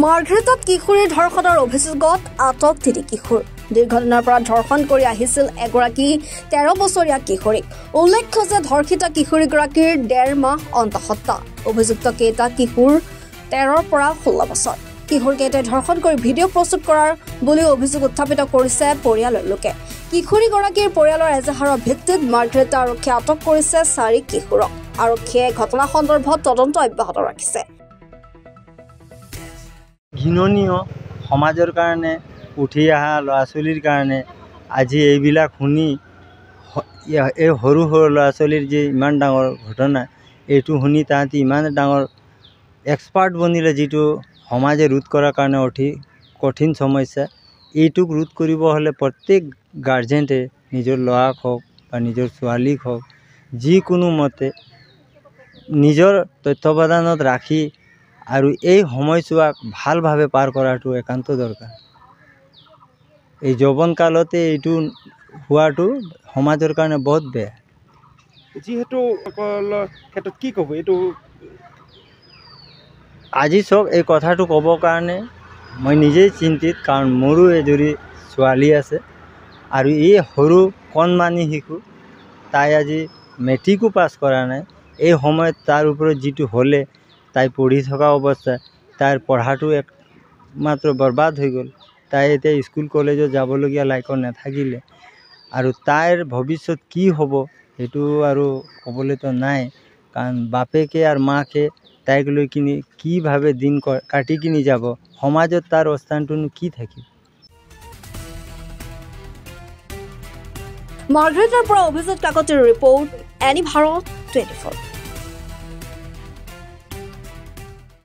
মাৰ্ঘেৰিটাত কিশোৰীৰ ধৰ্ষণৰ অভিযোগত আটক তিনি কিশোৰ। দীৰ্ঘদিনৰ পৰা ধৰ্ষণ কৰি আহিছিল এগৰাকী 13 বছৰীয়া কিশোৰীক। উল্লেখ্য যে ধৰ্ষিত কিশোৰীগৰাকীৰ 1.5 মাহ অন্তঃসত্ত্বা। অভিযুক্ত কেইটা কিশোৰ 13ৰ পৰা 16 বছৰ। কিশোৰকেইটাই ধৰ্ষণ কৰি ভিডিঅ' প্ৰস্তুত কৰাৰ বুলি অভিযোগ উত্থাপিত কৰিছে পৰিয়ালৰ লোকে। কিশোৰীগৰাকীৰ পৰিয়ালৰ এজাহাৰৰ ভিত্তিত মাৰ্ঘেৰিটা আৰক্ষীয়ে আটক কৰিছে 4 কিশোৰক। আৰক্ষীয়ে ঘটনা সন্দৰ্ভত তদন্ত অব্যাহত ৰাখিছে। ঘৃণনীয় সমাজৰ কাৰণে উঠি অহা ল'ৰা ছোৱালীৰ কাৰণে আজি এইবিলাক শুনি এই সৰু সৰু ল'ৰা ছোৱালীৰ যে ইমান ডাঙৰ ঘটনা, এইটো শুনি তাহাঁতি ইমান ডাঙৰ এক্সপাৰ্ট বনিলে, যিটো সমাজে ৰোধ কৰাৰ কাৰণে অতি কঠিন সমস্যা। এইটোক ৰোধ কৰিব হ'লে প্ৰত্যেক গাৰ্জেণ্টে নিজৰ ল'ৰাক হওক বা নিজৰ ছোৱালীক হওক যিকোনো মতে নিজৰ তত্ত্বাৱধানত ৰাখি আৰু এই সময়ছোৱাক ভালভাৱে পাৰ কৰাটো একান্ত দৰকাৰ। এই যৌৱন কালতে এইটো হোৱাটো সমাজৰ কাৰণে বহুত বেয়া। যিহেতু ক্ষেত্ৰত কি ক'ব এইটো? আজি চাওক, এই কথাটো ক'বৰ কাৰণে মই নিজেই চিন্তিত, কাৰণ মোৰো এজনী ছোৱালী আছে আৰু এই সৰু কণমানি শিশু, তাই আজি মেট্ৰিকো পাছ কৰা নাই। এই সময়ত তাৰ ওপৰত যিটো হ'লে, তাই পঢ়ি থকা অৱস্থাত তাইৰ পঢ়াটো একমাত্ৰ বৰবাদ হৈ গ'ল। তাই এতিয়া স্কুল কলেজত যাবলগীয়া লাইকত নাথাকিলে আৰু তাইৰ ভৱিষ্যত কি হ'ব সেইটো আৰু ক'বলৈতো নাই, কাৰণ বাপেকে আৰু মাকে তাইক লৈ কিনি কিভাৱে দিন কাটি কিনি যাব, সমাজত তাৰ স্থানটোনো কি থাকিব। মাৰ্ঘেৰিটাৰ পৰা অভিজিত কাকতিৰ ৰিপৰ্ট, এনি ভাৰত 24।